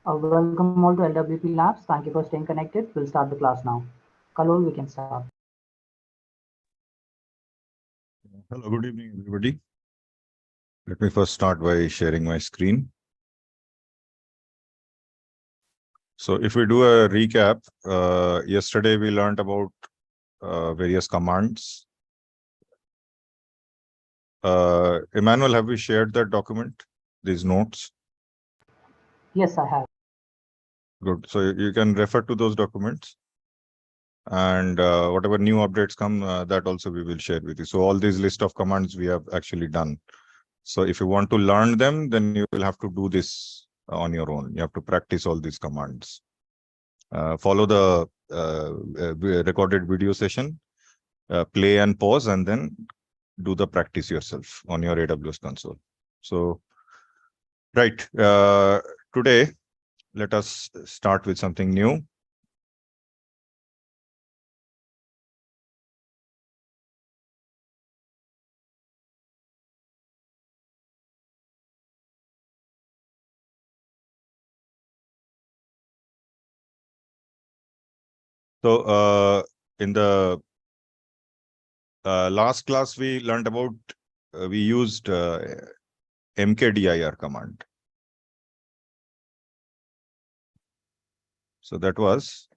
Welcome all to LWPLabs. Thank you for staying connected. We'll start the class now. Kalol, we can start. Hello, good evening, everybody. Let me first start by sharing my screen. So if we do a recap, yesterday we learned about various commands. Emmanuel, have we shared that document, these notes? Yes, I have. Good. So you can refer to those documents. And whatever new updates come, that also we will share with you. So all these list of commands we have actually done. So if you want to learn them, then you will have to do this on your own. You have to practice all these commands. Follow the recorded video session, play and pause, and then do the practice yourself on your AWS console. So, right, today, let us start with something new. So, in the last class, we learned about, we used mkdir command. So that was,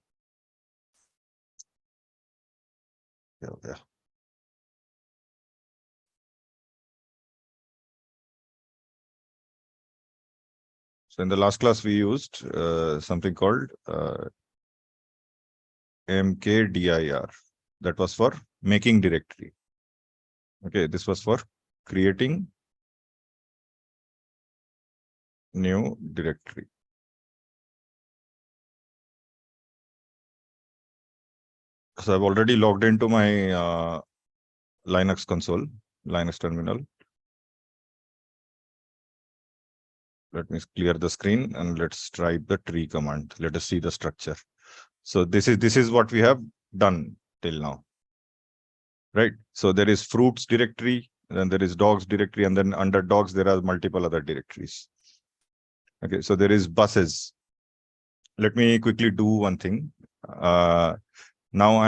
yeah. So in the last class, we used something called mkdir. That was for making directory. Okay, this was for creating new directory. So I've already logged into my Linux console, Linux terminal. Let me clear the screen and let's type the tree command. Let us see the structure. So this is what we have done till now. Right. So there is fruits directory, then there is dogs directory, and then under dogs there are multiple other directories. Okay, so there is buses. Let me quickly do one thing. Now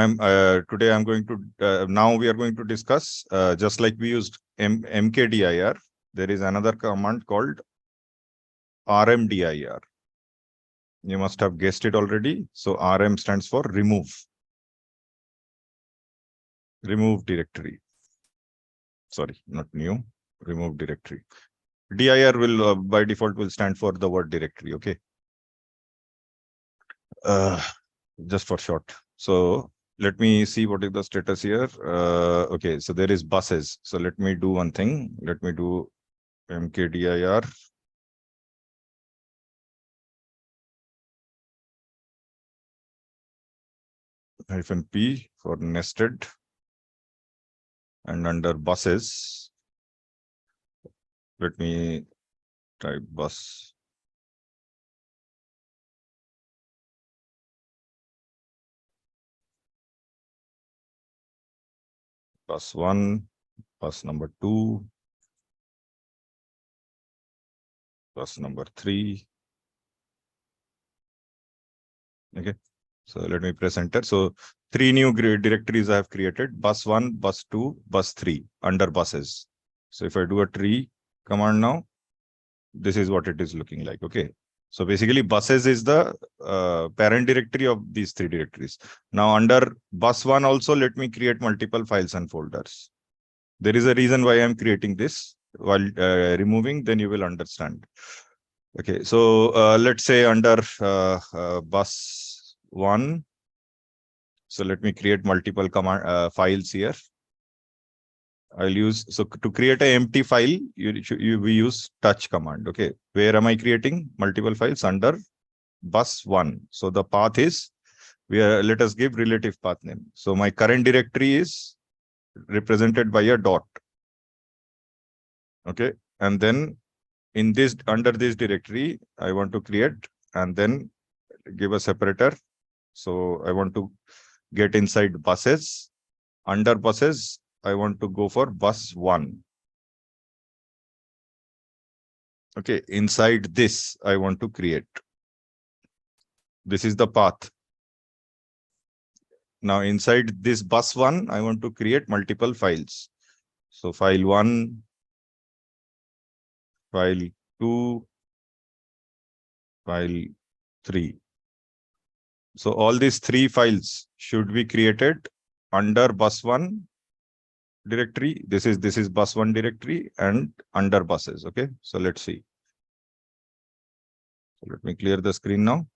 today I'm going to now we are going to discuss just like we used mkdir. There is another command called RMDIR. You must have guessed it already. So RM stands for remove directory. Sorry, not new. Remove directory. dir will by default will stand for the word directory. Okay. Just for short. So let me see what is the status here. Okay, so there is buses. So let me do one thing. Let me do mkdir -p for nested, and under buses, let me type bus. Bus 1, bus number 2, bus number 3. Okay, so let me press enter. So 3 new directories I have created: bus 1, bus 2, bus 3 under buses. So if I do a tree command now, this is what it is looking like. Okay, so basically buses is the parent directory of these 3 directories. Now under bus 1 also, let me create multiple files and folders. There is a reason why I'm creating this. While removing, then you will understand. Okay, so let's say under bus 1, so let me create multiple command files here. I'll use, so to create an empty file, we use touch command. Okay, where am I creating multiple files? Under bus 1. So the path is, let us give relative path name. So my current directory is represented by a dot. Okay, and then in this, under this directory, I want to create and then give a separator. So I want to get inside buses. Under buses, I want to go for bus 1. Okay, inside this, I want to create. This is the path. Now inside this bus 1, I want to create multiple files. So file 1, file 2, file 3. So all these 3 files should be created under bus 1 directory. This is bus 1 directory and under buses. Okay, so let's see. So let me clear the screen now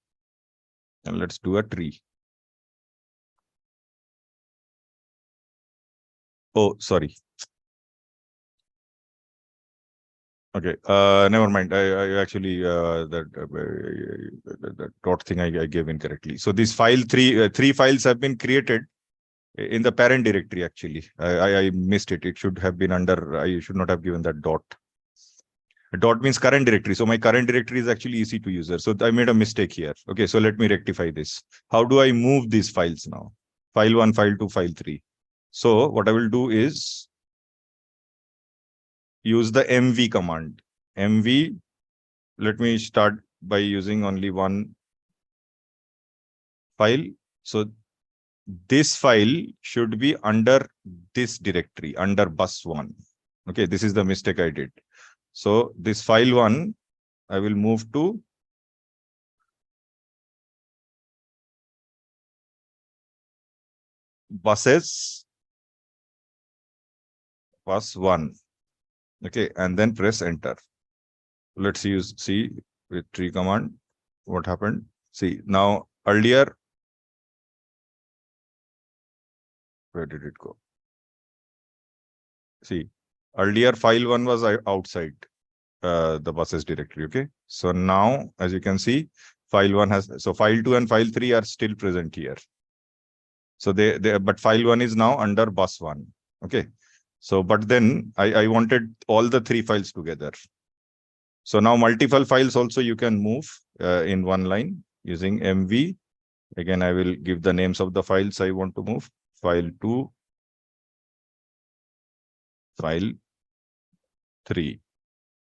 and let's do a tree. Oh, sorry. Okay, never mind. I actually that dot thing I gave incorrectly. So this file three files have been created in the parent directory. Actually, I missed it. It should have been under. I should not have given that dot. Dot means current directory. So my current directory is actually EC2 user. So I made a mistake here. Okay, so let me rectify this. How do I move these files now? File 1, file 2, file 3. So what I will do is use the MV command. MV, let me start by using only one file. So this file should be under this directory, under bus 1. Okay, this is the mistake I did. So this file 1, I will move to buses, bus 1. Okay, and then press enter. Let's see with tree command what happened. See, now earlier, where did it go? See, earlier file 1 was outside the buses directory. Okay, so now as you can see, file 1 has, so file 2 and file 3 are still present here. So but file 1 is now under bus 1. Okay, so but then I wanted all the 3 files together. So now multiple files also you can move in one line using MV. Again, I will give the names of the files I want to move. File 2, file 3,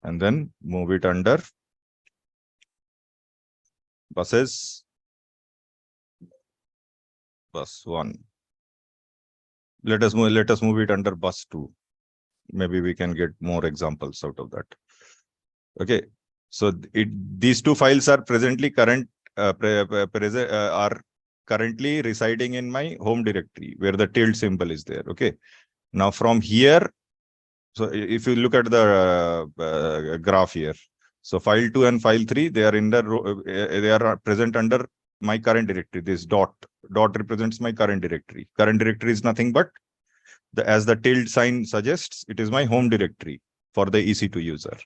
and then move it under buses, bus 1. Let us move it under bus 2. Maybe we can get more examples out of that. Okay, so these 2 files are presently are currently residing in my home directory where the tilde symbol is there. Okay, now from here, so if you look at the graph here, so file 2 and file 3, they are in the they are present under my current directory. This dot represents my current directory. Current directory is nothing but as the tilde sign suggests, it is my home directory for the EC2 user.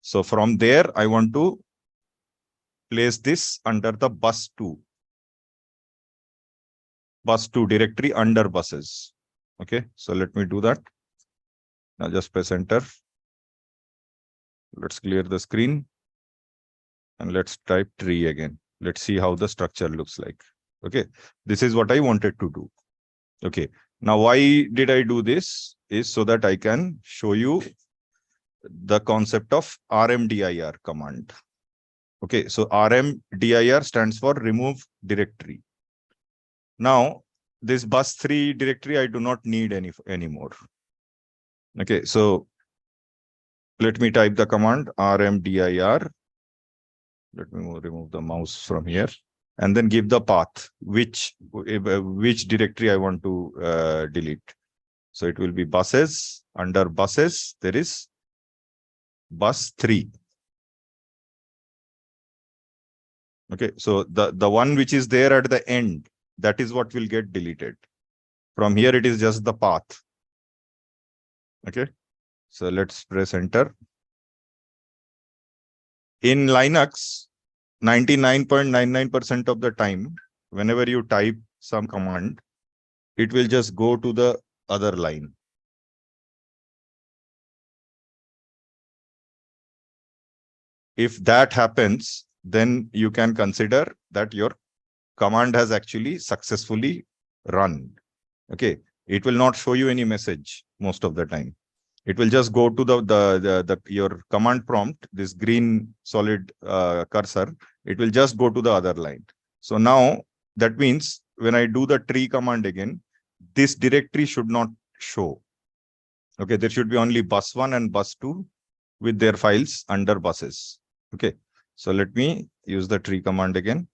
So from there, I want to place this under the bus 2 directory under buses. Okay, so let me do that. Now just press enter. Let's clear the screen and let's type tree again. Let's see how the structure looks like. Okay, this is what I wanted to do. Okay, now why did I do this is so that I can show you the concept of RMDIR command. Okay, so RMDIR stands for remove directory. Now, this bus 3 directory, I do not need anymore. Okay, so let me type the command RMDIR. Let me remove the mouse from here and then give the path, which directory I want to delete. So it will be buses. Under buses, there is bus 3. Okay, so the one which is there at the end, that is what will get deleted. From here, it is just the path. Okay, so let's press enter. In Linux, 99.99% of the time, whenever you type some command, it will just go to the other line. If that happens, then you can consider that your command has actually successfully run. Okay, it will not show you any message most of the time. It will just go to your command prompt, this green solid cursor. It will just go to the other line. So now that means when I do the tree command again, this directory should not show. Okay, there should be only bus 1 and bus 2 with their files under buses. Okay, so let me use the tree command again.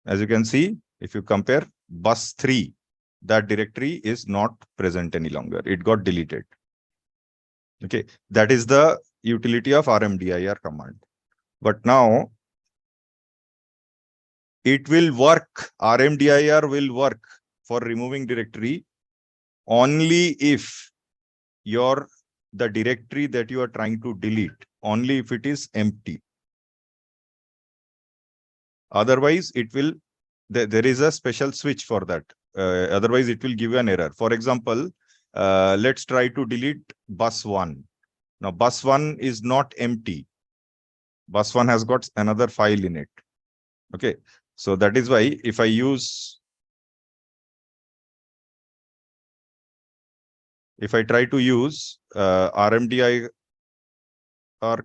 As you can see, if you compare bus 3, that directory is not present any longer. It got deleted. Okay, that is the utility of RMDIR command. But now it will work. RMDIR will work for removing directory only if the directory that you are trying to delete, only if it is empty. Otherwise, it will, there is a special switch for that. Otherwise, it will give you an error. For example, let's try to delete bus 1. Now, bus 1 is not empty. Bus 1 has got another file in it. Okay, so that is why if I try to use RMDIR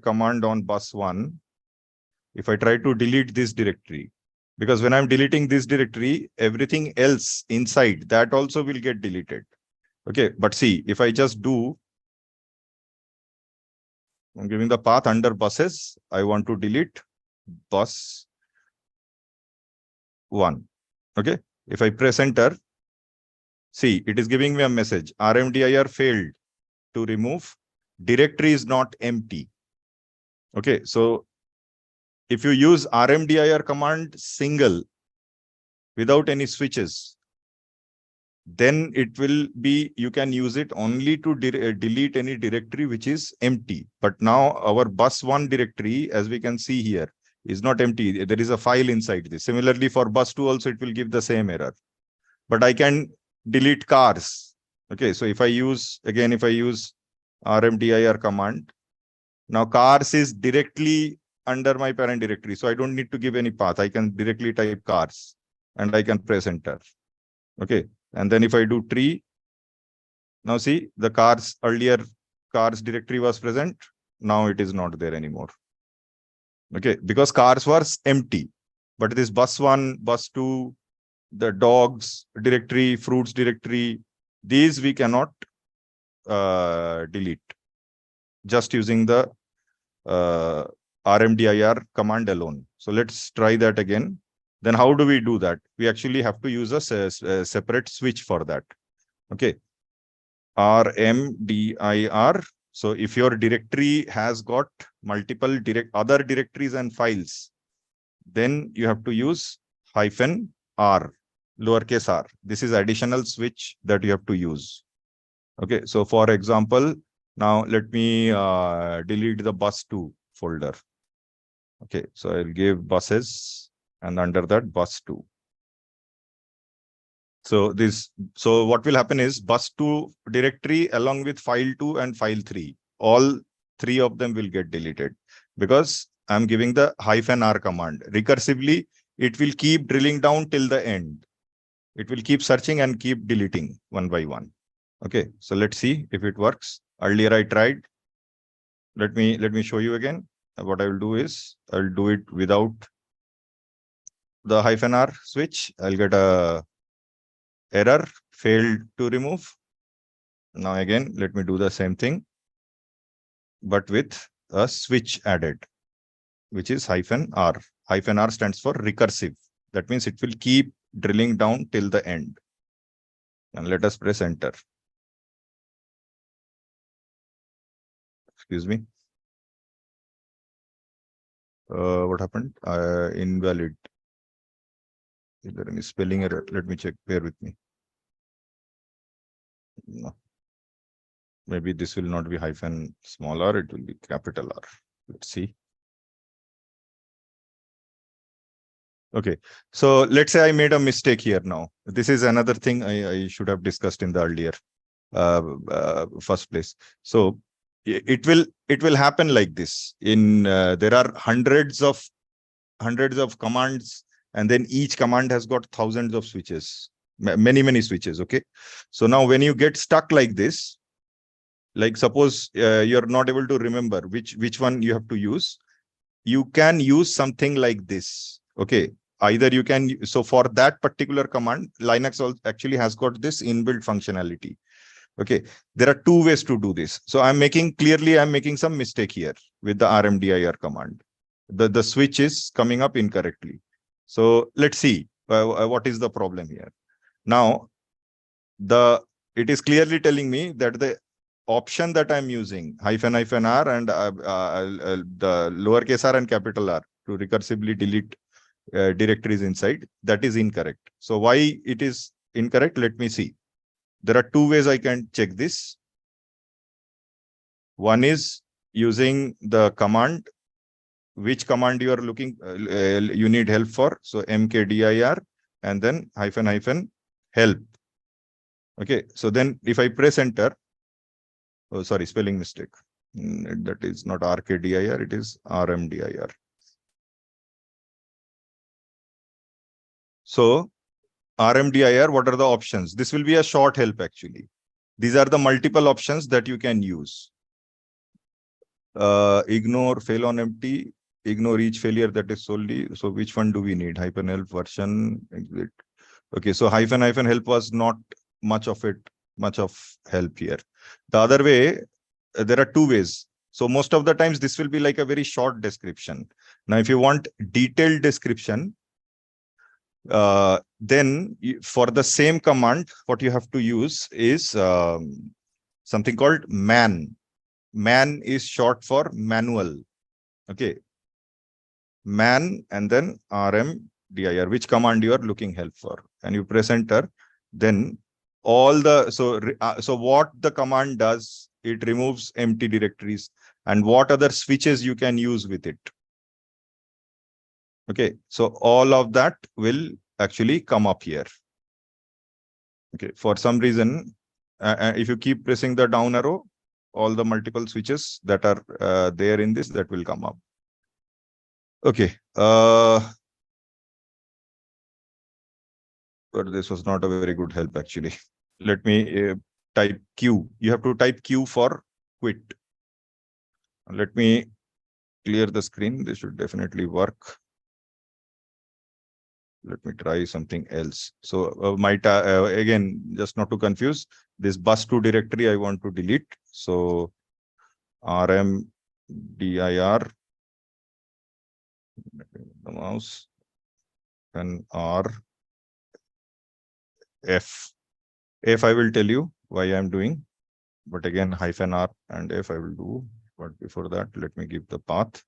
command on bus 1, if I try to delete this directory, because when I'm deleting this directory, everything else inside that also will get deleted. Okay, but see, if I just do, I'm giving the path under buses, I want to delete bus 1. Okay, if I press enter, see, it is giving me a message. RMDIR failed to remove. Directory is not empty. Okay, so if you use RMDIR command single without any switches, then it will be, you can use it only to delete any directory which is empty. But now our bus 1 directory, as we can see here, is not empty. There is a file inside this. Similarly, for bus 2 also, it will give the same error. But I can delete cars. Okay, so if I use RMDIR command, now cars is directly under my parent directory. So I don't need to give any path. I can directly type cars and I can press enter. Okay, and then if I do tree, now see, the cars, earlier cars directory was present. Now it is not there anymore. Okay, because cars was empty. But this bus 1, bus 2, the dogs directory, fruits directory, these we cannot delete just using the RMDIR command alone. So let's try that again. Then how do we do that? We actually have to use a separate switch for that. Okay, RMDIR. So if your directory has got multiple other directories and files, then you have to use -R, lowercase r. This is additional switch that you have to use. Okay, so for example, now let me delete the bus 2 folder. Okay, so I'll give buses and under that bus 2. So what will happen is bus 2 directory along with file 2 and file 3, all 3 of them will get deleted because I'm giving the -R command. Recursively, it will keep drilling down till the end. It will keep searching and keep deleting one by one. Okay, so let's see if it works. Earlier I tried. Let me show you again. What I will do is I'll do it without the -R switch. I'll get a error, failed to remove. Now again, let me do the same thing, but with a switch added, which is -R. -R stands for recursive. That means it will keep drilling down till the end. And let us press enter. Excuse me. What happened? Invalid. Is there any spelling error? Let me check. Bear with me. No. Maybe this will not be -r. It will be capital R. Let's see. Okay, so let's say I made a mistake here now. This is another thing I should have discussed in the earlier first place. So it will happen like this. There are hundreds of commands, and then each command has got thousands of switches, many switches. Okay, so now when you get stuck like this, like suppose you're not able to remember which one you have to use, you can use something like this. Okay, either you can, so for that particular command, Linux actually has got this inbuilt functionality. Okay, there are two ways to do this. So I'm making some mistake here with the RMDIR command. The switch is coming up incorrectly. So let's see what is the problem here. Now, it is clearly telling me that the option that I'm using, -r and the lowercase r and capital R, to recursively delete directories inside, that is incorrect. So why it is incorrect? Let me see. There are two ways I can check this. One is using the command, which command you are looking, you need help for. So mkdir and then --help. Okay, so then if I press enter, oh, sorry, spelling mistake. That is not rkdir, it is rmdir. So RMDIR, what are the options? This will be a short help actually. These are the multiple options that you can use. Ignore, fail on empty, ignore each failure, that is solely. So which one do we need? -help version, exit. Okay, so -help was not much of help here. The other way, there are two ways. So most of the times this will be like a very short description. Now, if you want detailed description, then for the same command, what you have to use is something called man. Man is short for manual. Okay. Man and then RMDIR, which command you are looking help for. And you press enter, then all the, so what the command does, it removes empty directories and what other switches you can use with it. Okay, so all of that will actually come up here. Okay, for some reason, if you keep pressing the down arrow, all the multiple switches that are there in this, that will come up. Okay, but this was not a very good help actually. Let me type Q. You have to type Q for quit. Let me clear the screen. This should definitely work. Let me try something else. So again, just not to confuse, this bus2 directory I want to delete. So rmdir, the mouse, and f. F I will tell you why I'm doing, but again -r and f I will do. But before that, let me give the path.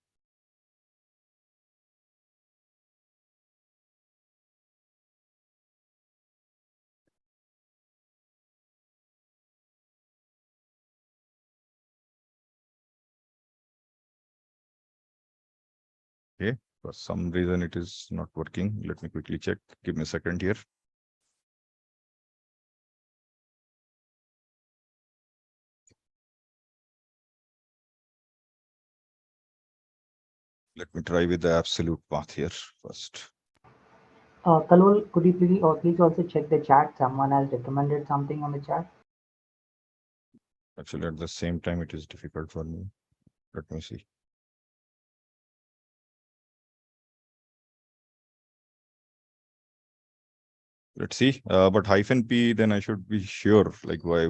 Okay, for some reason it is not working. Let me quickly check. Give me a second here. Let me try with the absolute path here first. Kalol, could you please also check the chat? Someone has recommended something on the chat. Actually, at the same time, it is difficult for me. Let me see. Let's see. But -p, then I should be sure, like why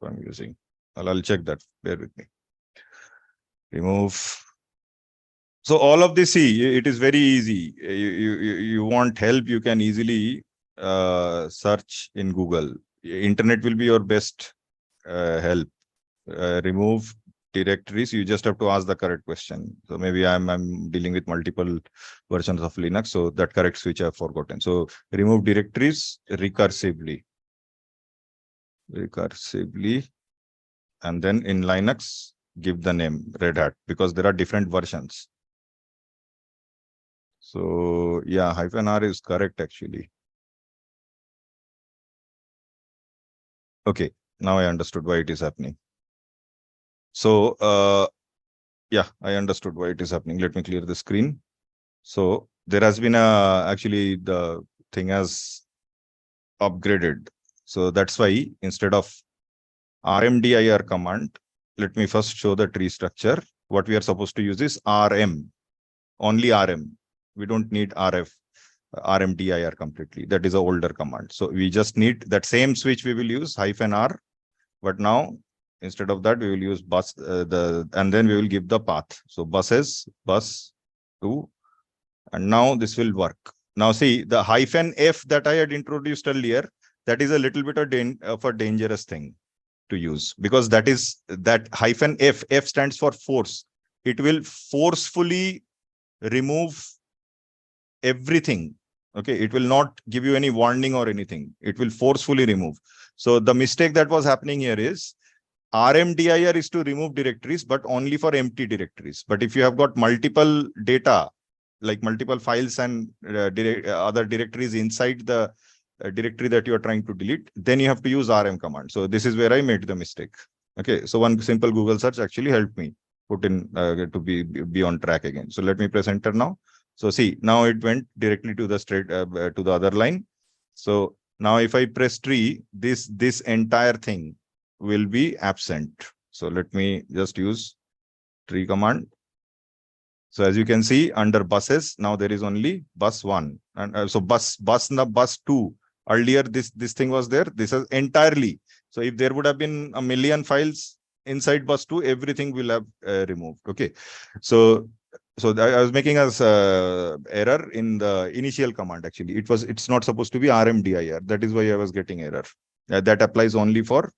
I'm using. I'll check that. Bear with me. Remove. So all of this, see, it is very easy. You want help, you can easily search in Google. Internet will be your best help. Remove directories, you just have to ask the correct question. So maybe I'm dealing with multiple versions of Linux, so that correct switch I've forgotten. So remove directories recursively, and then in Linux give the name Red Hat, because there are different versions. So yeah, -r is correct actually. Okay, now I understood why it is happening. So yeah, I understood why it is happening. Let me clear the screen. So there has been actually the thing has upgraded. So that's why instead of RMDIR command, let me first show the tree structure. What we are supposed to use is RM, only RM. We don't need RMDIR completely. That is an older command. So we just need that same switch. We will use -R, but now instead of that we will use bus and then we will give the path. So buses, bus 2, and now this will work. Now see the -F that I had introduced earlier. That is a little bit of a dangerous thing to use, because that -F. F stands for force. It will forcefully remove everything. Okay, it will not give you any warning or anything. It will forcefully remove. So the mistake that was happening here is RMDIR is to remove directories, but only for empty directories. But if you have got multiple data, like multiple files and other directories inside the directory that you are trying to delete, then you have to use RM command. So this is where I made the mistake. Okay, so one simple Google search actually helped me put in to be on track again. So let me press enter now. So see, now it went directly to the straight to the other line. So now if I press tree, this entire thing will be absent. So let me just use tree command. So as you can see, under buses, now there is only bus 1, and so bus 2. Earlier this thing was there. This is entirely. So if there would have been a million files inside bus 2, everything will have removed. Okay, so I was making a error in the initial command. Actually, it's not supposed to be RMDIR. That is why I was getting error. That applies only for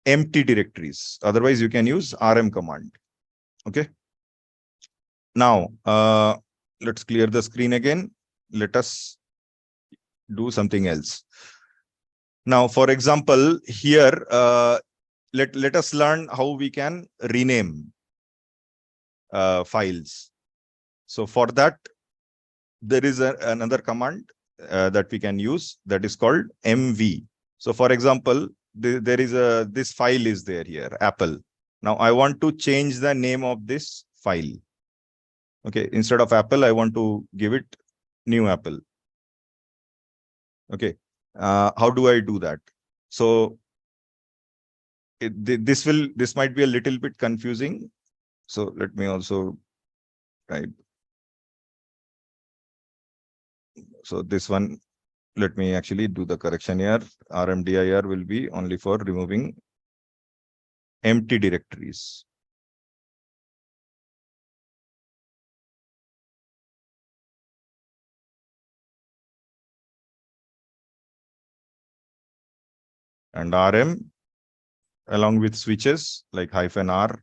empty directories. Otherwise, you can use RM command. Okay. Now, let's clear the screen again. Let us do something else. Now, for example, here, let us learn how we can rename files. So for that, there is another command that we can use that is called MV. So for example, there is this file is there here, Apple. Now I want to change the name of this file. Okay, instead of Apple, I want to give it new Apple. Okay, how do I do that? So this might be a little bit confusing. So let me also type. So this one, let me actually do the correction here. RMDIR will be only for removing empty directories. And RM along with switches like -R,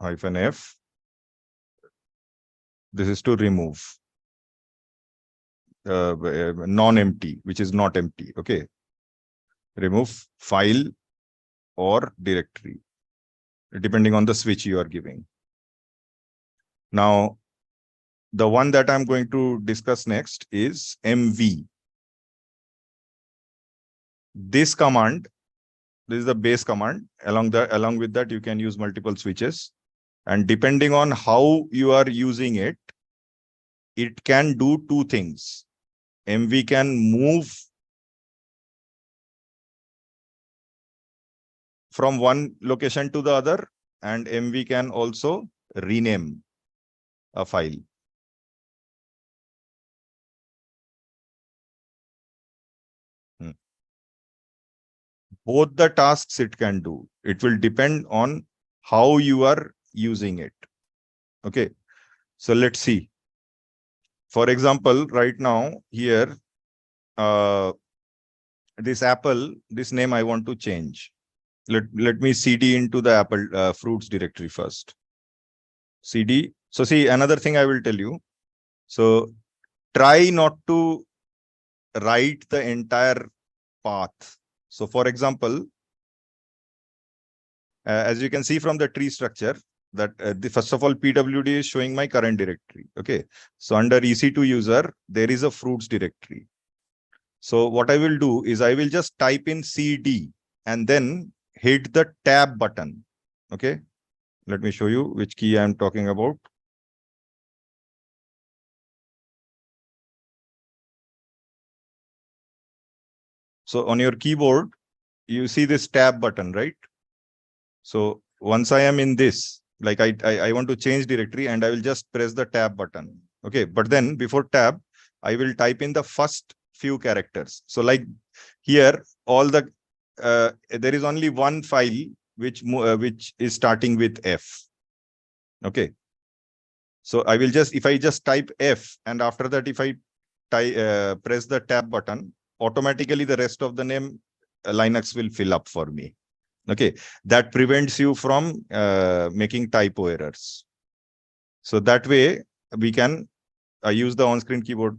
-F. This is to remove non-empty, which is not empty. Okay, remove file or directory depending on the switch you are giving. Now, the one that I'm going to discuss next is MV. This command, this is the base command. Along with that, you can use multiple switches, and depending on how you are using it, it can do two things. MV can move from one location to the other, and MV can also rename a file. Both the tasks it can do. It will depend on how you are using it. Okay, so let's see. For example, right now here, this Apple, this name I want to change. Let me cd into the Apple fruits directory first. CD. So see, another thing I will tell you. So try not to write the entire path. So for example, as you can see from the tree structure, that first of all, PWD is showing my current directory. Okay, so under EC2 user, there is a fruits directory. So what I will do is I will just type in CD and then hit the tab button. Okay, let me show you which key I am talking about. So on your keyboard, you see this tab button, right? So once I am in this, like I want to change directory, and I will just press the tab button. Okay, but then before tab, I will type in the first few characters. So like here, all the there is only one file which is starting with F. Okay. So I will just, if I just type F, and after that, if I press the tab button, automatically the rest of the name Linux will fill up for me. Okay, that prevents you from making typo errors. So that way we can, I use the on-screen keyboard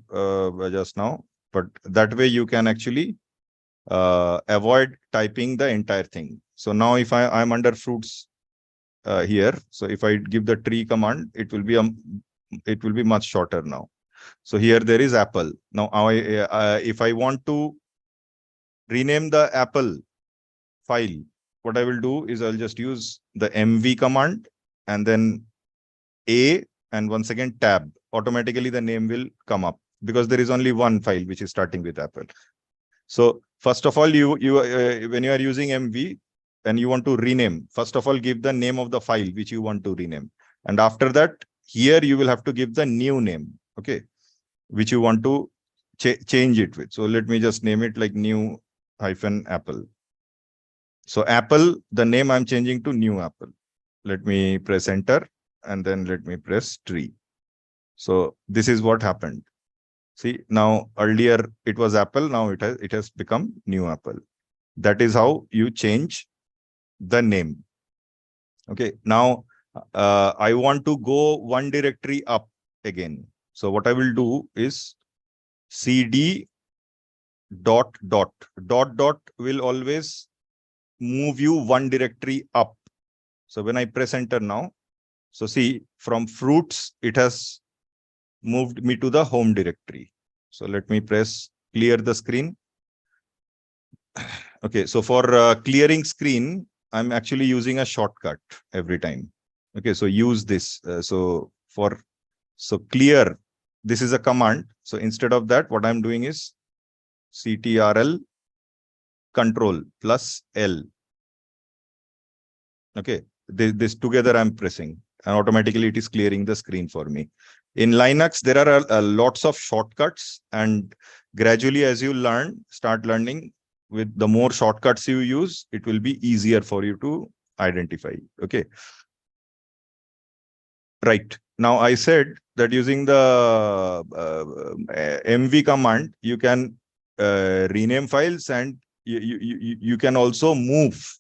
just now, but that way you can actually avoid typing the entire thing. So now if I'm under fruits here, so if I give the tree command, it will be much shorter now. So here there is apple. Now if I want to rename the apple file, what I will do is I'll just use the mv command and then A and once again tab. Automatically the name will come up because there is only one file which is starting with apple. So first of all, you when you are using mv and you want to rename, first of all give the name of the file which you want to rename, and after that here you will have to give the new name, okay, which you want to change it with. So let me just name it like new -apple. So apple, the name I'm changing to new apple. Let me press enter and then let me press tree. So this is what happened. See, now earlier it was apple, now it has become new apple. That is how you change the name. Okay, now I want to go one directory up again. So what I will do is cd ... dot will always move you one directory up. So when I press enter now, so see, from fruits, it has moved me to the home directory. So let me press clear the screen. Okay, so for clearing screen, I'm actually using a shortcut every time. Okay, so use this. So clear, this is a command. So instead of that, what I'm doing is ctrl control plus L. Okay, this together I'm pressing and automatically it is clearing the screen for me. In Linux, there are lots of shortcuts, and gradually as you start learning, with the more shortcuts you use, it will be easier for you to identify. Okay. Right. Now I said that using the mv command, you can rename files, and you can also move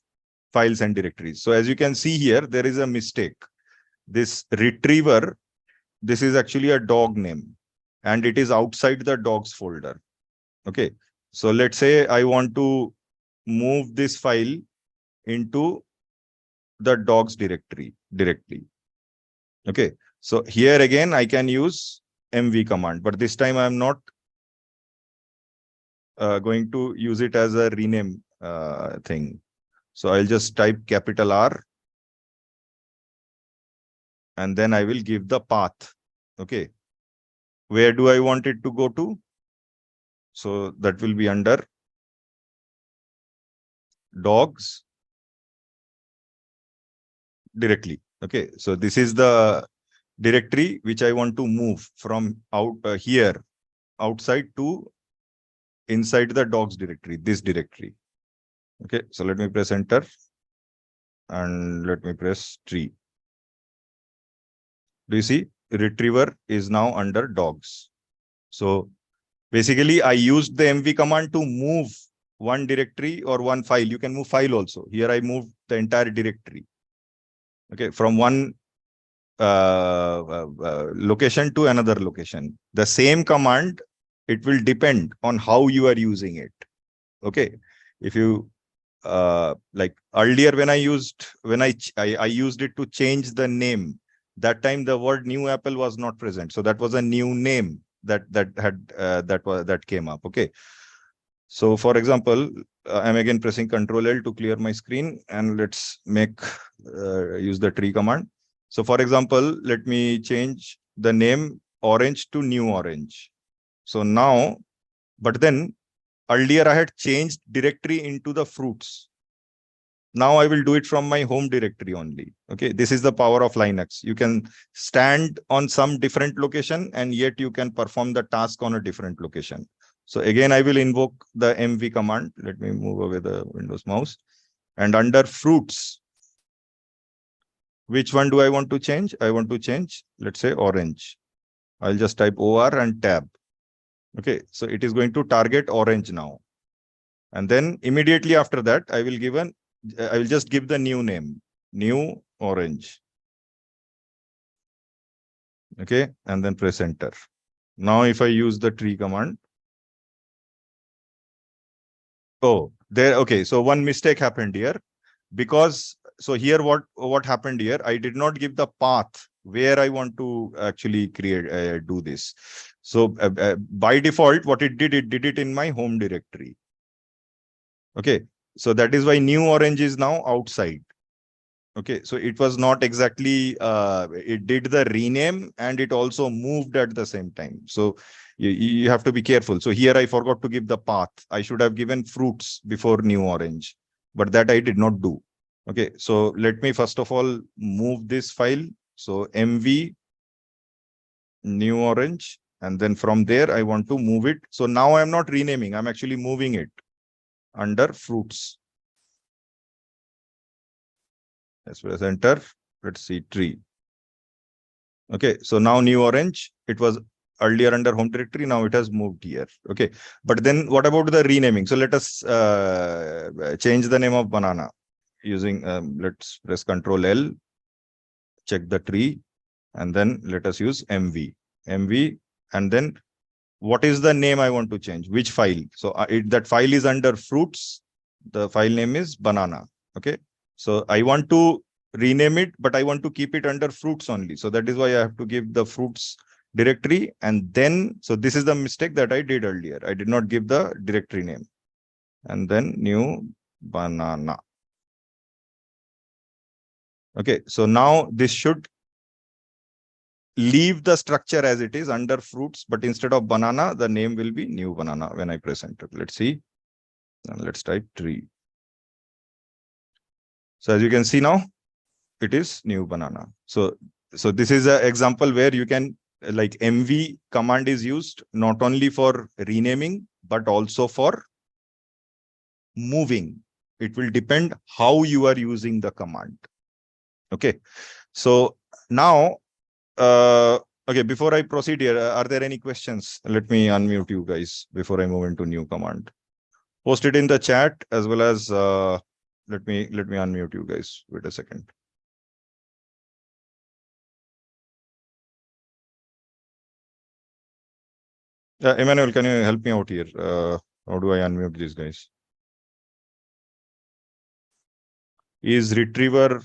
files and directories. So as you can see here, there is a mistake. This retriever, this is actually a dog name, and it is outside the dogs folder. Okay. So let's say I want to move this file into the dogs directory directly. Okay. So here again, I can use mv command, but this time I'm not going to use it as a rename thing. So I'll just type capital R, and then I will give the path. Okay. Where do I want it to go to? So that will be under dogs directly. Okay. So this is the directory which I want to move from here outside to inside the dogs directory, this directory. Okay. So let me press enter and let me press tree. Do you see? Retriever is now under dogs. So basically, I used the mv command to move one directory or one file. You can move file also. Here I moved the entire directory. Okay, from one location to another location. The same command, it will depend on how you are using it. Okay, if you like earlier when I used it to change the name, that time the word new apple was not present, so that was a new name that came up. Okay, so for example, I'm again pressing Ctrl L to clear my screen, and let's use the tree command. So for example, let me change the name orange to new orange. So now, but then earlier I had changed directory into the fruits. Now I will do it from my home directory only. Okay, this is the power of Linux. You can stand on some different location and yet you can perform the task on a different location. So again, I will invoke the mv command. Let me move away the Windows mouse. And under fruits, which one do I want to change? I want to change, let's say, orange. I'll just type OR and tab. Okay, so it is going to target orange now. And then immediately after that, I will just give the new name, new orange. Okay, and then press enter. Now, if I use the tree command. Oh, there. Okay, so one mistake happened here, because so here what happened here? I did not give the path where I want to actually do this. So by default, what it did it in my home directory. Okay, so that is why new orange is now outside. Okay, so it was not exactly, it did the rename and it also moved at the same time. So you have to be careful. So here I forgot to give the path. I should have given fruits before new orange, but that I did not do. Okay, so let me first of all move this file. So mv new orange, and then from there I want to move it. So now I'm not renaming, I'm actually moving it under fruits. Let's press enter. Let's see tree. Okay, so now new orange, it was earlier under home directory, now it has moved here. Okay, but then what about the renaming? So let us change the name of banana using, let's press Ctrl L, check the tree, and then let us use mv, and then what is the name I want to change? Which file? So that file is under fruits. The file name is banana. Okay, so I want to rename it, but I want to keep it under fruits only. So that is why I have to give the fruits directory. And then, so this is the mistake that I did earlier. I did not give the directory name. And then new banana. Okay, so now this should leave the structure as it is under fruits, but instead of banana, the name will be new banana when I press enter. Let's see. And let's type tree. So as you can see now, it is new banana. So this is an example where you can, like, mv command is used not only for renaming, but also for moving. It will depend how you are using the command. Okay. So now, okay, before I proceed here, are there any questions? Let me unmute you guys before I move into new command. Post it in the chat, as well as let me unmute you guys. Wait a second. Emmanuel, can you help me out here? How do I unmute these guys? Is retriever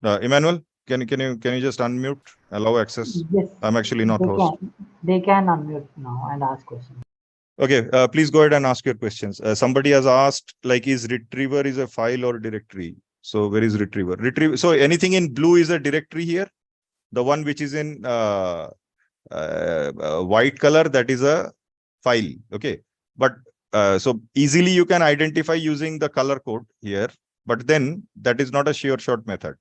Emmanuel? Can you just unmute? Allow access. Yes. I'm actually not host. They can unmute now and ask questions. Okay, please go ahead and ask your questions. Somebody has asked, like, is retriever is a file or directory? So where is retriever? Retriever. So anything in blue is a directory here. The one which is in white color, that is a file. Okay, but so easily you can identify using the color code here, but then that is not a sure shot method.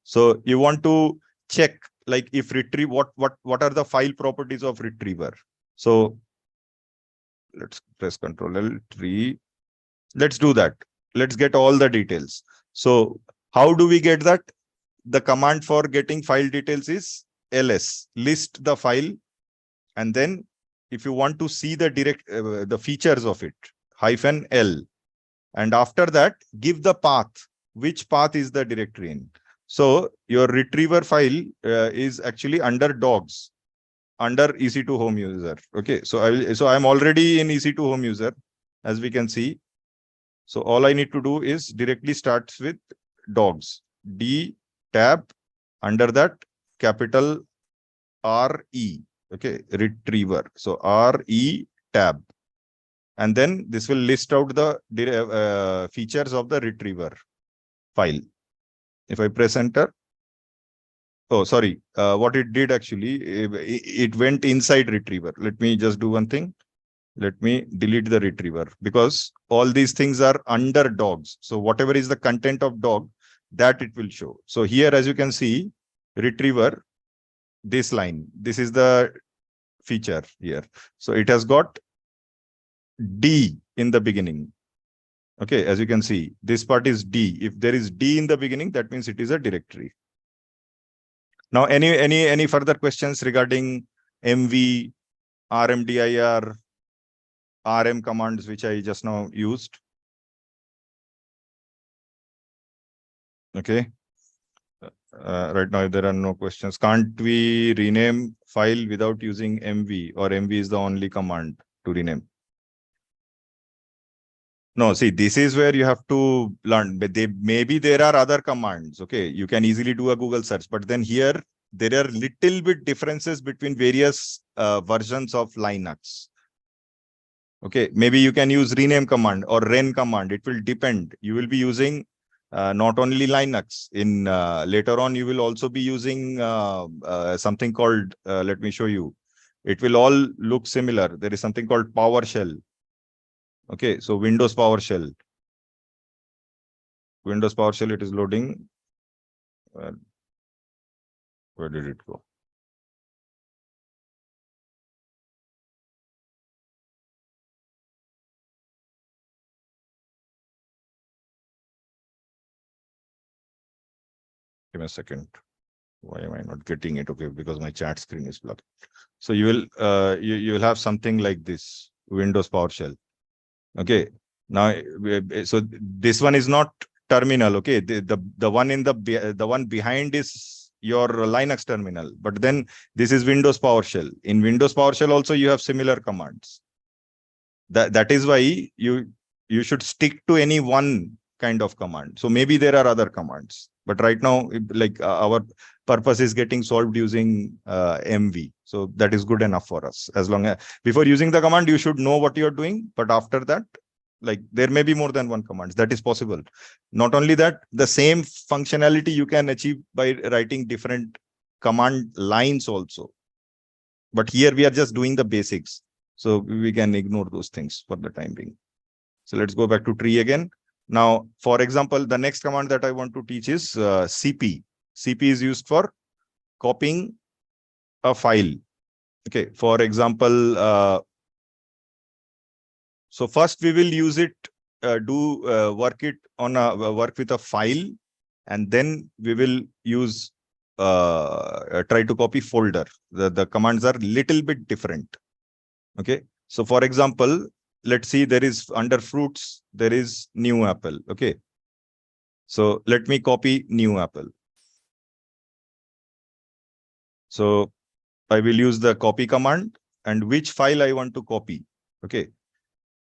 So you want to check, like, if retrieve, what are the file properties of retriever? So let's press Ctrl L, tree. Let's do that. Let's get all the details. So how do we get that? The command for getting file details is ls, list the file, and then if you want to see the the features of it, -l, and after that give the path, which path is the directory in. So your retriever file is actually under dogs, under EC2 home user. Okay, so I'm already in EC2 home user, as we can see. So all I need to do is directly starts with dogs, D tab, under that capital RE. Okay, retriever. So RE tab. And then this will list out the features of the retriever file. If I press enter, oh, sorry, what it did actually, it went inside retriever. Let me just do one thing. let me delete the retriever because all these things are under dogs. So whatever is the content of dog, that it will show. So here, as you can see, retriever, this line, this is the feature here. So it has got D in the beginning. Okay, as you can see, this part is D. If there is D in the beginning, that means it is a directory. Now, any further questions regarding MV, RMDIR, RM commands, which I just now used? Okay. Right now, there are no questions. Can't we rename file without using MV, or MV is the only command to rename? No, see, this is where you have to learn. But maybe there are other commands. Okay, you can easily do a Google search, but then here there are little bit differences between various versions of Linux. Okay, maybe you can use rename command or ren command. It will depend. You will be using not only Linux. In later on, you will also be using something called. Let me show you. It will all look similar. There is something called PowerShell. Okay, so Windows PowerShell. Windows PowerShell, it is loading. Where did it go? Give me a second. Why am I not getting it? Okay, because my chat screen is blocked. So you will you will have something like this, Windows PowerShell. Okay. Now, so this one is not terminal. Okay, the one in the one behind is your Linux terminal, but then this is Windows PowerShell. In Windows PowerShell also you have similar commands. That is why you should stick to any one kind of command. So maybe there are other commands, but right now, like our purpose is getting solved using MV. So that is good enough for us. As long as before using the command, you should know what you're doing. But after that, like there may be more than one command. That is possible. Not only that, the same functionality you can achieve by writing different command lines also. But here we are just doing the basics. So we can ignore those things for the time being. So let's go back to tree again. Now, for example, the next command that I want to teach is CP. CP is used for copying a file. Okay, for example, so first we will use it, work with a file, and then we will use try to copy folder. The commands are little bit different. Okay, so for example, let's see, there is under fruits, there is new apple. Okay, so let me copy new apple. So I will use the copy command, and which file I want to copy. Okay,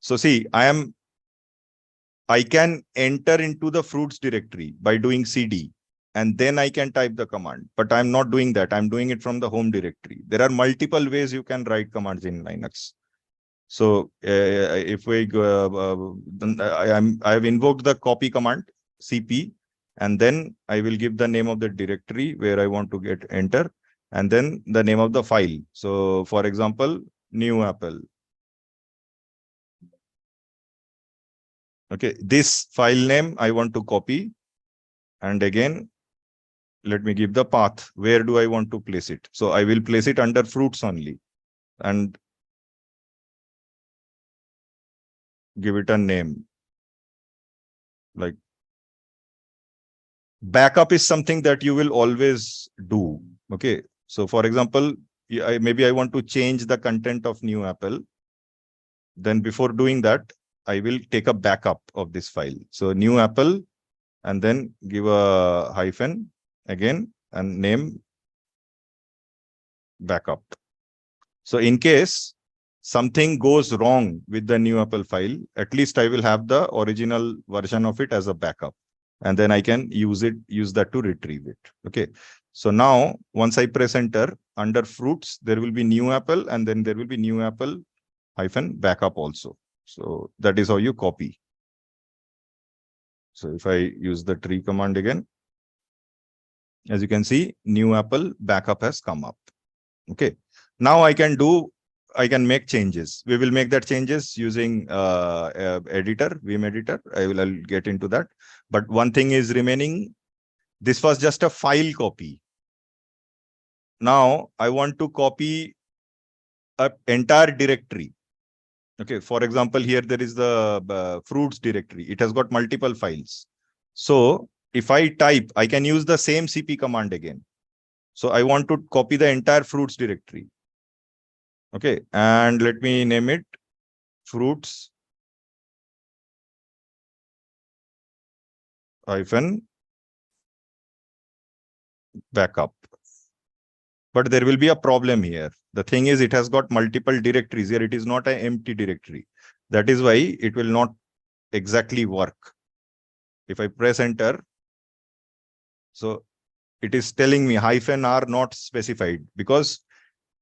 so see, I can enter into the fruits directory by doing CD, and then I can type the command, but I'm not doing that. I'm doing it from the home directory. There are multiple ways you can write commands in Linux. So if we go, I have invoked the copy command CP, and then I will give the name of the directory where I want to get enter, and then the name of the file. So for example, new apple. Okay, this file name I want to copy, and again, let me give the path. Where do I want to place it? So I will place it under fruits only, and give it a name. Like backup is something that you will always do. Okay, so for example, maybe I want to change the content of new apple. Then before doing that, I will take a backup of this file. So new apple, and then give a hyphen again and name backup. So in case something goes wrong with the new apple file, at least I will have the original version of it as a backup, and then I can use that to retrieve it. Okay, so now once I press enter, under fruits there will be new apple, and then there will be new apple hyphen backup also. So that is how you copy. So if I use the tree command again, as you can see, new apple backup has come up. Okay, now I can do I can make changes. We will make that changes using editor, Vim editor. I'll get into that. But one thing is remaining. This was just a file copy. Now I want to copy an entire directory. Okay. For example, here there is the fruits directory. It has got multiple files. So if I type, I can use the same cp command again. So I want to copy the entire fruits directory. Okay. And let me name it fruits hyphen backup. But there will be a problem here. The thing is, it has got multiple directories here. It is not an empty directory. That is why it will not exactly work. If I press enter, so it is telling me -r not specified, because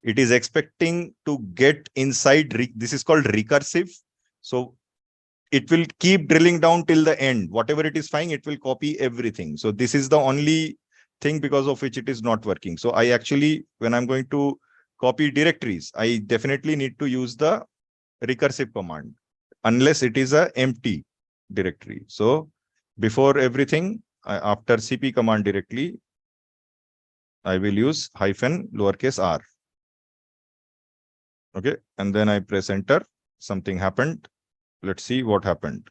it is expecting to get inside. This is called recursive. So it will keep drilling down till the end. Whatever it is finding, it will copy everything. So this is the only thing because of which it is not working. So I actually, when I'm going to copy directories, I definitely need to use the recursive command, unless it is a empty directory. So before everything, after cp command directly, I will use -r. Okay. And then I press enter. Something happened. Let's see what happened.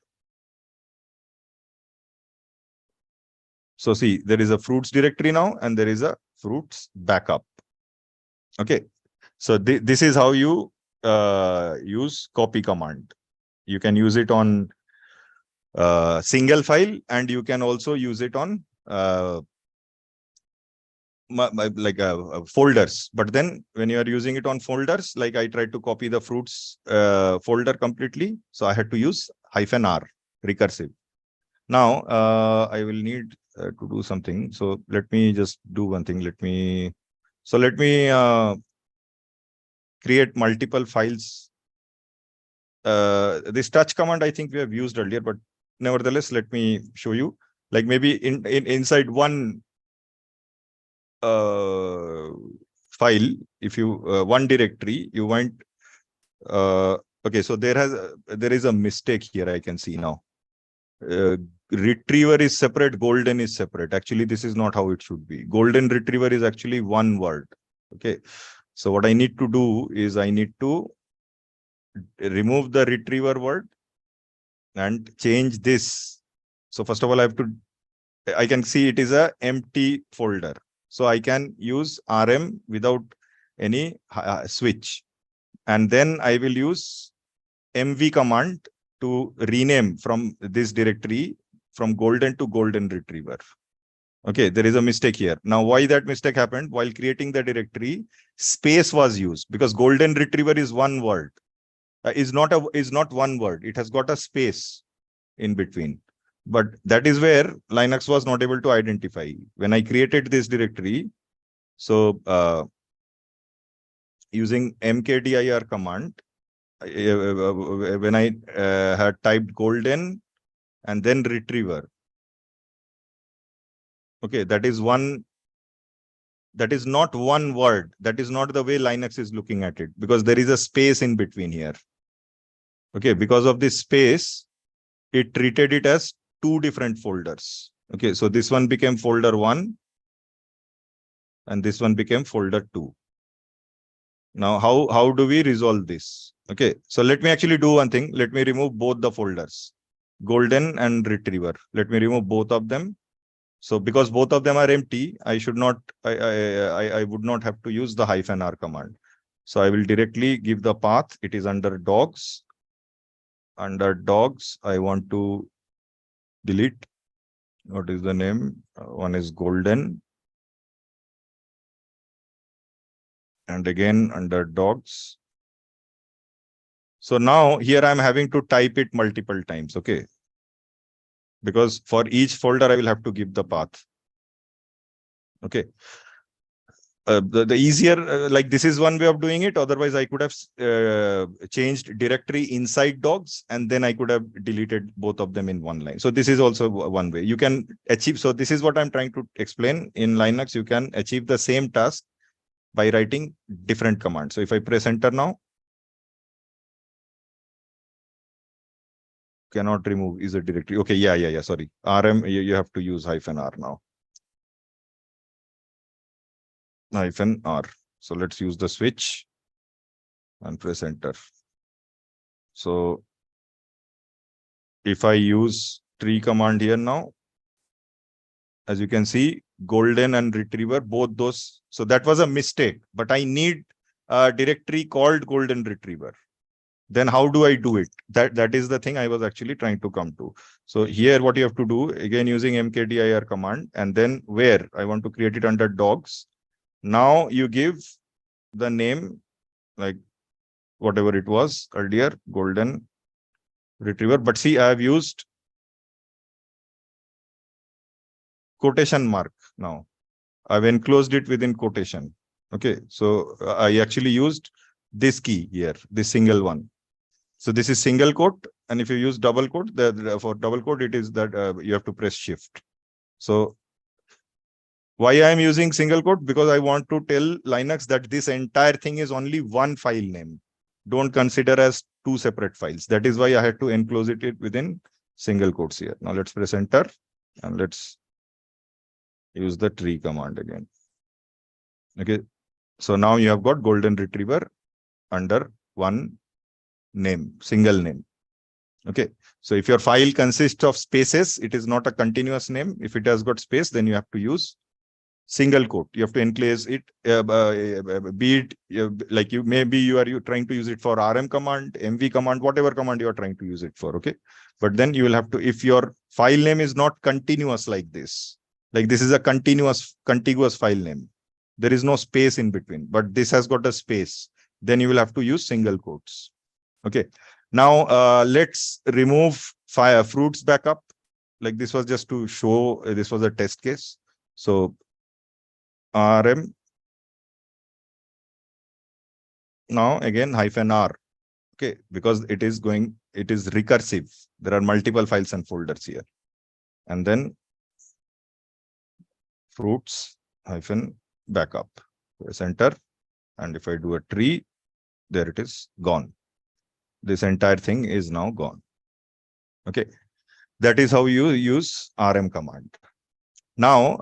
So see, there is a fruits directory now, and there is a fruits backup. Okay. So this is how you use copy command. You can use it on single file, and you can also use it on folders. But then when you are using it on folders, like I tried to copy the fruits folder completely, so I had to use -r recursive. Now I will need to do something. So let me just do one thing. Let me create multiple files. This touch command, I think we have used earlier, but nevertheless, let me show you. Like maybe inside one file, if you one directory, you want okay, so there is a mistake here. I can see now. Retriever is separate, golden is separate. Actually, this is not how it should be. Golden retriever is actually one word. Okay. So what I need to do is I need to remove the retriever word and change this. So first of all, I can see it is a empty folder. So I can use RM without any switch. And then I will use MV command to rename from this directory from golden to golden retriever. Okay, there is a mistake here. Now, why that mistake happened? While creating the directory, space was used, because golden retriever is one word. Is not one word. It has got a space in between. But that is where Linux was not able to identify. When I created this directory, so using mkdir command, when I had typed golden and then retriever, okay, that is not one word. That is not the way Linux is looking at it, because there is a space in between here. Okay, because of this space, it treated it as two different folders. Okay, so this one became folder 1 and this one became folder 2. Now, how do we resolve this? Okay, so let me actually do one thing. Let me remove both the folders, golden and retriever. Let me remove both of them. So because both of them are empty, I would not have to use the -r command. So I will directly give the path. It is under dogs. Under dogs, I want to delete. What is the name? One is golden. And again, under dogs. So now here I'm having to type it multiple times. Okay. Because for each folder, I will have to give the path. Okay. The easier, like this is one way of doing it. Otherwise, I could have changed directory inside dogs, and then I could have deleted both of them in one line. So this is also one way you can achieve. So this is what I'm trying to explain. In Linux, you can achieve the same task by writing different commands. So if I press enter now, cannot remove is a directory. Okay, yeah. Sorry, RM, you have to use -r now. -r. So let's use the switch and press enter. So if I use tree command here now, as you can see, golden and retriever, both those. So that was a mistake, but I need a directory called golden retriever. Then how do I do it? That is the thing I was actually trying to come to. So here what you have to do, again using mkdir command, and then where I want to create it under dogs. Now you give the name like whatever it was earlier, golden retriever. But see, I have used quotation mark now. I've enclosed it within quotation. Okay, so I actually used this key here, this single one. So this is single quote, and if you use double quote, for double quote, it is that you have to press shift. So why I am using single quote? Because I want to tell Linux that this entire thing is only one file name. Don't consider as two separate files. That is why I had to enclose it within single quotes here. Now let's press enter and let's use the tree command again. Okay, so now you have got golden retriever under one name, single name. Okay, so if your file consists of spaces, it is not a continuous name. If it has got space, then you have to use single quote. You have to enclose it, be it like you are trying to use it for RM command, MV command, whatever command you are trying to use it for. Okay, but then you will have to, if your file name is not continuous like this is a contiguous file name. There is no space in between, but this has got a space. Then you will have to use single quotes. Okay. Now let's remove fruits backup. Like this was just to show this was a test case. So RM. Now again -r. Okay, because it is recursive. There are multiple files and folders here. And then fruits -backup. Press enter. And if I do a tree, there it is gone. This entire thing is now gone. Okay, that is how you use RM command. Now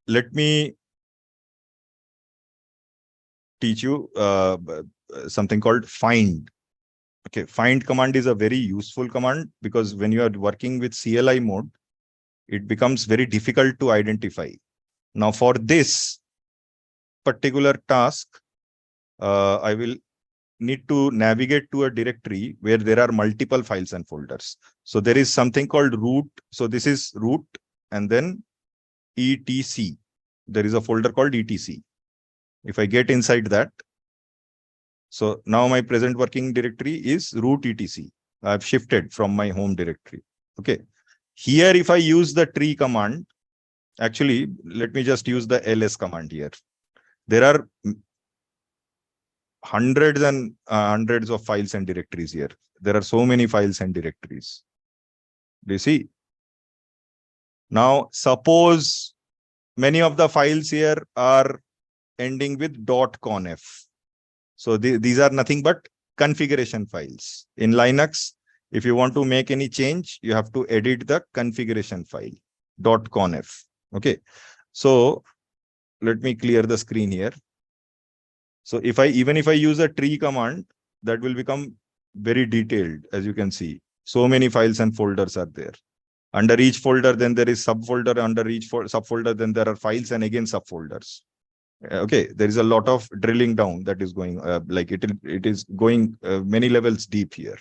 let me teach you something called find. Okay, find command is a very useful command because when you are working with CLI mode, it becomes very difficult to identify. Now for this particular task, I will need to navigate to a directory where there are multiple files and folders. So there is something called root. So this is root and then etc. There is a folder called etc. If I get inside that, so now my present working directory is root etc. I've shifted from my home directory. Okay. Here, if I use the tree command, actually, let me just use the ls command here. There are hundreds and hundreds of files and directories here. There are so many files and directories. Do you see? Now, suppose many of the files here are ending with .conf. So these are nothing but configuration files. In Linux, if you want to make any change, you have to edit the configuration file .conf. Okay. So let me clear the screen here. So even if I use a tree command, that will become very detailed, as you can see. So many files and folders are there. Under each folder, then there is subfolder. Under each subfolder, then there are files and again subfolders. Okay, there is a lot of drilling down that is going, like it is going many levels deep here.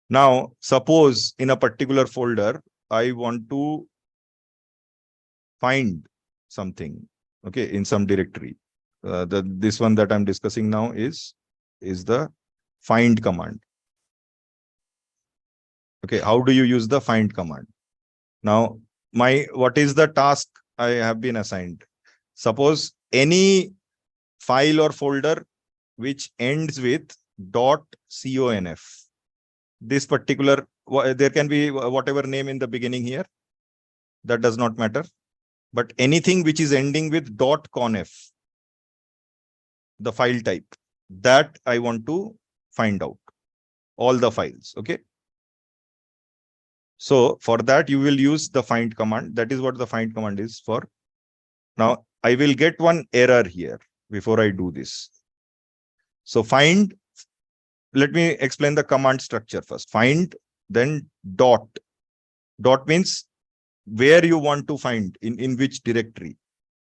Now, suppose in a particular folder, I want to find something, okay, in some directory. This one that I'm discussing now is the find command. Okay, how do you use the find command? Now, what is the task I have been assigned? Suppose any file or folder which ends with .conf. This particular, there can be whatever name in the beginning here. That does not matter. But anything which is ending with .conf, the file type, that I want to find out. All the files, okay? So for that, you will use the find command. That is what the find command is for. Now I will get one error here before I do this. So find, let me explain the command structure first. Find, then dot. Dot means where you want to find, in which directory.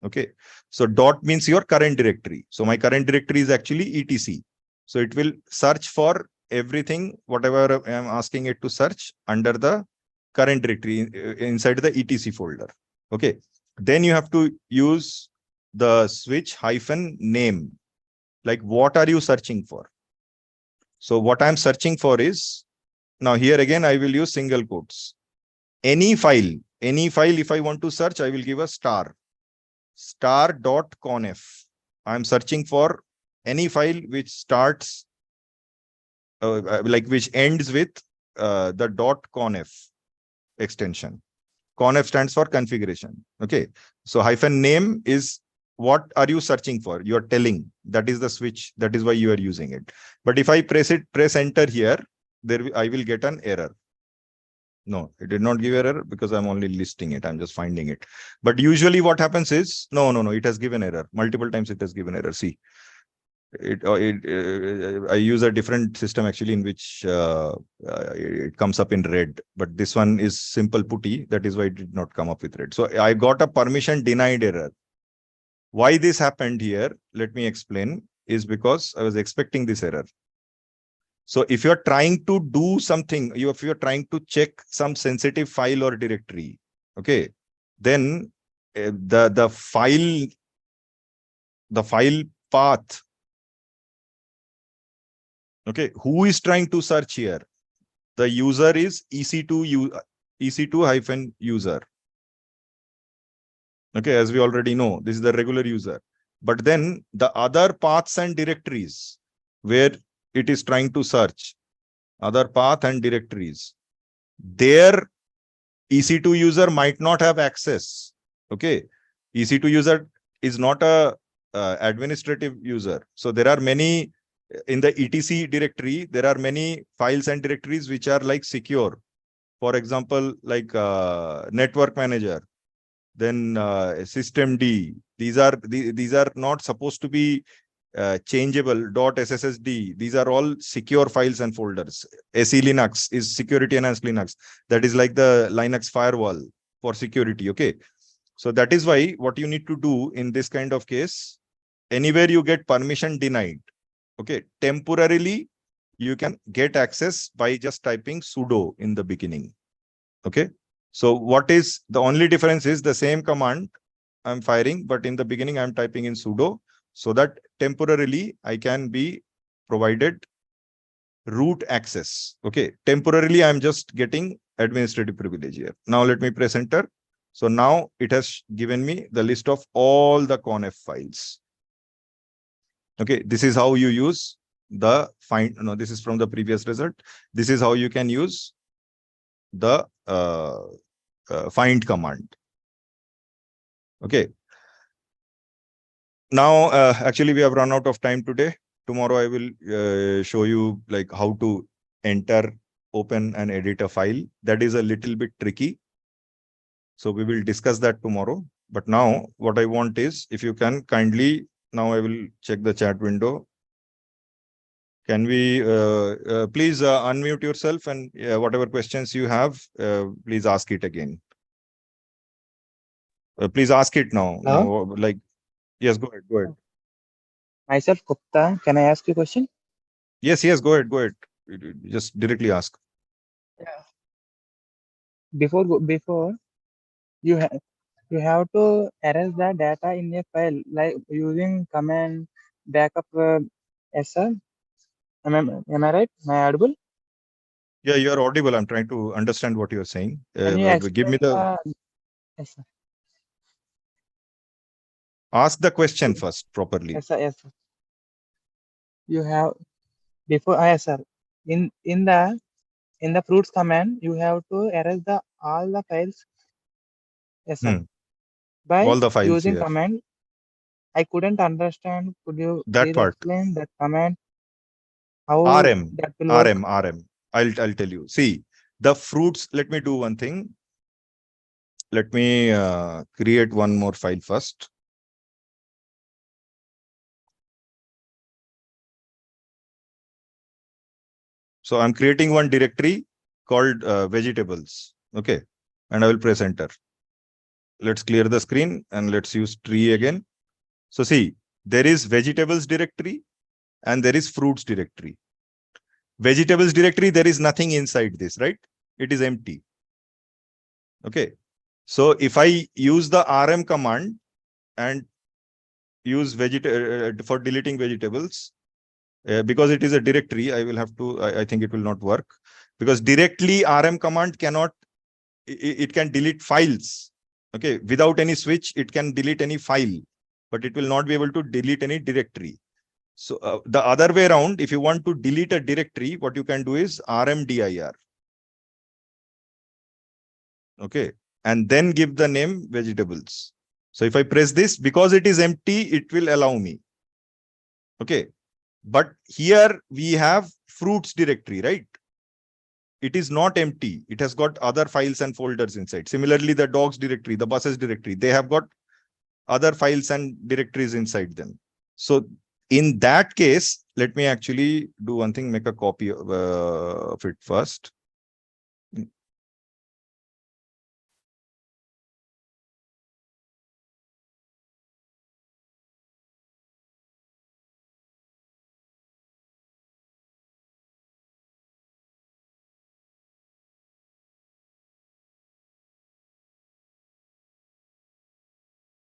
Okay. So dot means your current directory. So my current directory is actually etc. So it will search for everything, whatever I am asking it to search under the current directory inside the etc folder. Okay. Then you have to use the switch hyphen name. Like, what are you searching for? So what I'm searching for is, now here again, I will use single quotes. Any file, if I want to search, I will give a star dot.conf. I'm searching for any file which starts, which ends with the .conf extension. Conf stands for configuration. Okay. So hyphen name is what are you searching for? You are telling that is the switch. That is why you are using it. But if I press enter here, I will get an error. No, it did not give error because I'm only listing it. I'm just finding it. But usually what happens is, no, it has given error. Multiple times it has given error. See, I use a different system actually in which it comes up in red. But this one is simple putty. That is why it did not come up with red. So I got a permission denied error. Why this happened here, let me explain, is because I was expecting this error. So if you're trying to do something, if you're trying to check some sensitive file or directory, okay, then the file path, okay, who is trying to search here? The user is EC2-user. Okay, as we already know, this is the regular user. But then the other paths and directories where it is trying to search, other path and directories, their EC2 user might not have access. Okay. EC2 user is not a administrative user. So there are many in the etc directory, there are many files and directories which are like secure. For example, like network manager, then systemd. These are not supposed to be changeable. .sssd. These are all secure files and folders. SE Linux is security enhanced Linux. That is like the Linux firewall for security. Okay. So that is why what you need to do in this kind of case, anywhere you get permission denied, okay, temporarily you can get access by just typing sudo in the beginning. Okay. So what is the only difference is the same command I'm firing, but in the beginning I'm typing in sudo, so that temporarily I can be provided root access. Okay. Temporarily I'm just getting administrative privilege here. Now let me press enter. So now it has given me the list of all the conf files. Okay. This is how you use the find. No, this is from the previous result. This is how you can use the find command. Okay. Now, actually, we have run out of time today. Tomorrow, I will show you like how to enter, open, and edit a file. That is a little bit tricky. So we will discuss that tomorrow. But now, what I want is, if you can kindly, now I will check the chat window. Can we please unmute yourself, and whatever questions you have, please ask it again. Please ask it now. Hello? Now, like, yes, go ahead. Myself, Gupta. Can I ask you a question? Yes, go ahead. Just directly ask. Yeah. Before you have to erase the data in a file like using command backup SR. Am I right? Am I audible? Yeah, you are audible. I'm trying to understand what you're saying. Can you Give me explain the yes, sir. ask the question first properly. Yes, sir. You have before yes, sir. In the fruits command, you have to erase all the files. Yes, sir. By All the files using here. command. I couldn't understand. Could you That please part. explain that command? How RM. that will work? RM. I'll tell you. See, The fruits, let me do one thing. Let me create one more file first. So I'm creating one directory called vegetables. Okay. And I will press enter. Let's clear the screen and let's use tree again. So see, there is vegetables directory and there is fruits directory. Vegetables directory, there is nothing inside this, right? It is empty. Okay. So if I use the RM command and use for deleting vegetables, because it is a directory, I will have to, I think it will not work, because directly RM command cannot, it can delete files. Okay. Without any switch, it can delete any file, but it will not be able to delete any directory. So the other way around, if you want to delete a directory, what you can do is RMDIR. Okay. And then give the name vegetables. So if I press this, because it is empty, it will allow me. Okay. But here we have fruits directory, right? It is not empty. It has got other files and folders inside. Similarly, the dogs directory, the buses directory, they have got other files and directories inside them. So in that case, let me actually do one thing, make a copy of it first.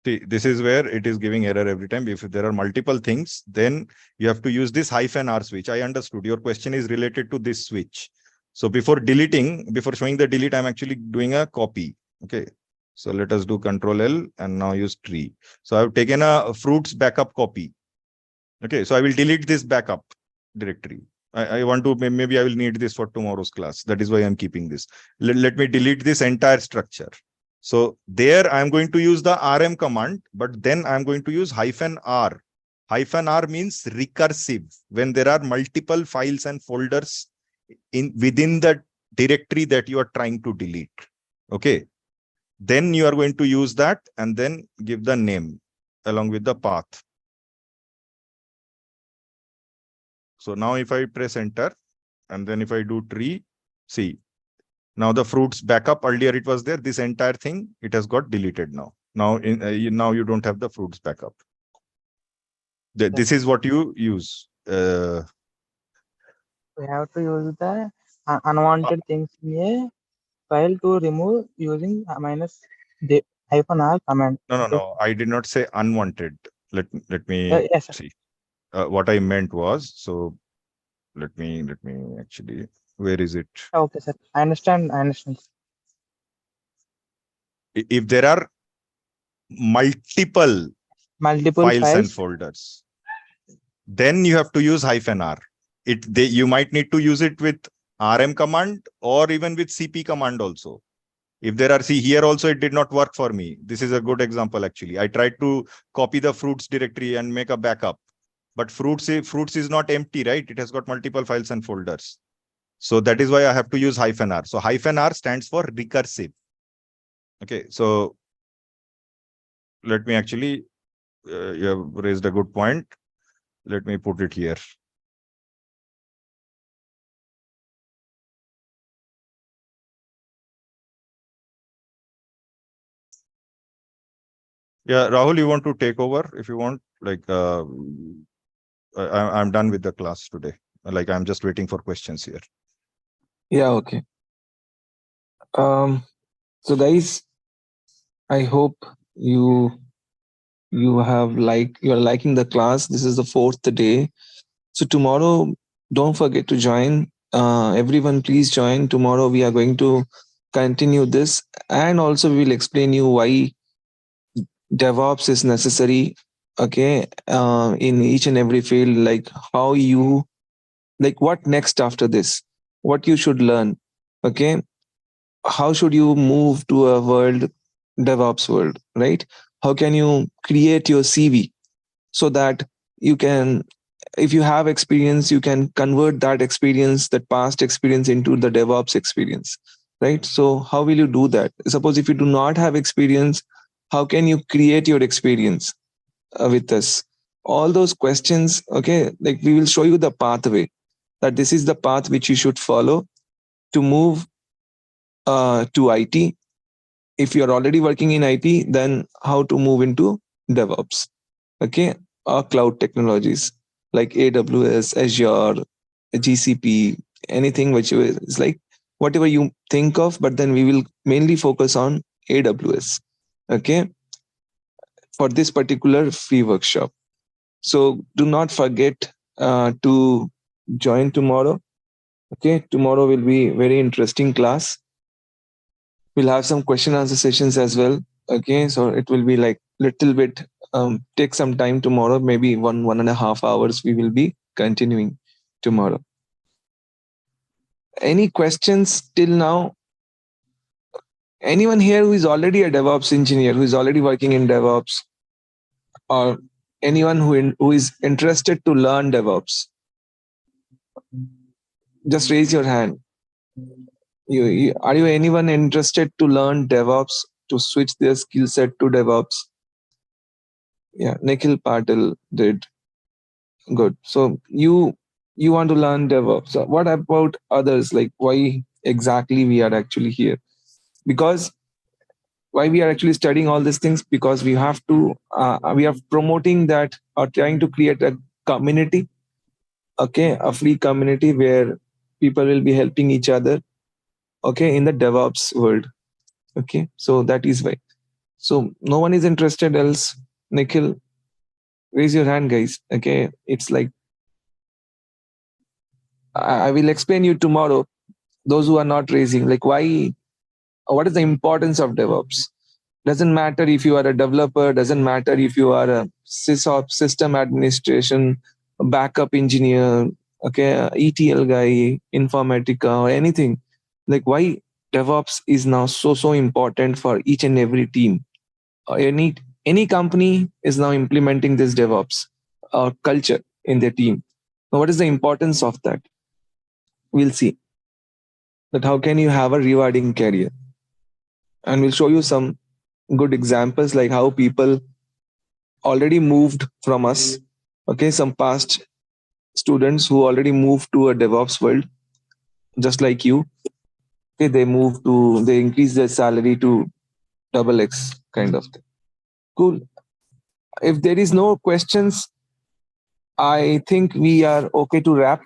See, this is where it is giving error every time. If there are multiple things, then you have to use this -r switch. I understood your question is related to this switch. So before deleting, before showing the delete, I'm actually doing a copy. Okay. So let us do Control-L and now use tree. So I've taken a fruits backup copy. Okay. So I will delete this backup directory. I want to, maybe I will need this for tomorrow's class. That is why I'm keeping this. Let me delete this entire structure. So there I'm going to use the RM command, but then I'm going to use -r. -r means recursive. When there are multiple files and folders within the directory that you are trying to delete. Okay. Then you are going to use that and then give the name along with the path. So now if I press enter and then if I do tree, see, now the fruits backup, earlier it was there, this entire thing, it has got deleted now. Now, now you don't have the fruits backup. This is what you use. We have to use the unwanted things in a file to remove using -r command. No. I did not say unwanted. Let me Yes, sir. see. What I meant was, so let me actually, where is it? Okay, sir. I understand. If there are multiple files and folders, then you have to use -r. You might need to use it with RM command or even with CP command also. If there are, see here also, it did not work for me. This is a good example actually. I tried to copy the fruits directory and make a backup, but fruits is not empty, right? It has got multiple files and folders. So that is why I have to use -r. So -r stands for recursive. Okay, so let me actually, you have raised a good point. Let me put it here. Yeah, Rahul, you want to take over if you want? Like, I'm done with the class today. Like, I'm just waiting for questions here. Yeah, okay. So guys, I hope you're liking the class. This is the 4th day. So tomorrow, don't forget to join. Everyone, please join. Tomorrow we are going to continue this, and also we will explain you why DevOps is necessary. Okay, in each and every field, like how you, like what next after this, what you should learn. Okay, how should you move to a world, DevOps world, right? How can you create your CV so that you can if you have experience, you can convert that experience, that past experience, into the DevOps experience, right? So how will you do that? Suppose if you do not have experience, how can you create your experience with us? All those questions, okay, like we will show you the pathway, that this is the path which you should follow to move to IT. If you're already working in IT, then how to move into DevOps, okay, or cloud technologies like AWS, Azure, GCP, anything which is like whatever you think of, but then we will mainly focus on AWS, okay, for this particular free workshop. So do not forget to join tomorrow. Okay, tomorrow will be very interesting class. We'll have some question answer sessions as well. Okay, so it will be like little bit take some time tomorrow, maybe 1.5 hours. We will be continuing tomorrow. Any questions till now? Anyone here who is already a DevOps engineer, who is already working in DevOps, or anyone who is interested to learn DevOps? Just raise your hand. Are you anyone interested to learn DevOps, to switch their skill set to DevOps? Yeah, Nikhil Patil did. Good. So you want to learn DevOps. So what about others? Like why exactly we are actually here? Because why we are actually studying all these things? Because we have to, we are promoting that or trying to create a community, okay, a free community where people will be helping each other, okay, in the DevOps world. Okay, so that is why. So no one is interested else. Nikhil, raise your hand, guys. Okay, it's like I will explain you tomorrow. Those who are not raising, like why, what is the importance of DevOps? Doesn't matter if you are a developer, doesn't matter if you are a sysops, system administration, a backup engineer, okay, ETL guy, Informatica, or anything. Like why DevOps is now so important for each and every team. Any company is now implementing this DevOps culture in their team. Now, what is the importance of that? We'll see that how can you have a rewarding career, and we'll show you some good examples like how people already moved from us. Okay, some past students who already moved to a DevOps world, just like you. Okay, they increase their salary to XX kind of thing. Cool. If there is no questions, I think we are okay to wrap.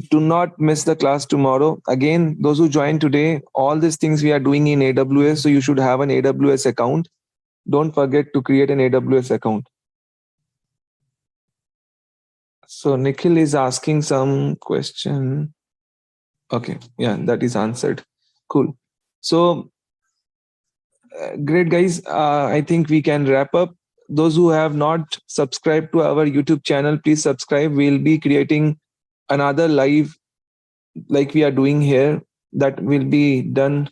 Do not miss the class tomorrow. Again, those who joined today, all these things we are doing in AWS, so you should have an AWS account. Don't forget to create an AWS account. So Nikhil is asking some question. Okay, yeah, that is answered. Cool. So great, guys. I think we can wrap up. Those who have not subscribed to our YouTube channel, please subscribe. We'll be creating another live like we are doing here, that will be done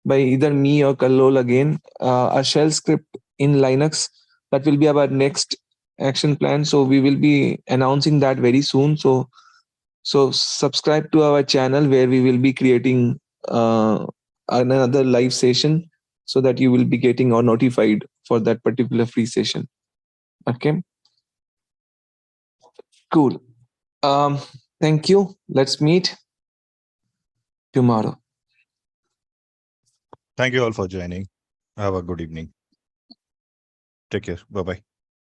by either me or Kallol again. A shell script in Linux, that will be our next action plan. So we will be announcing that very soon. So subscribe to our channel where we will be creating another live session, so that you will be getting or notified for that particular free session. Okay. Cool. Thank you. Let's meet tomorrow. Thank you all for joining. Have a good evening. Take care. Bye-bye.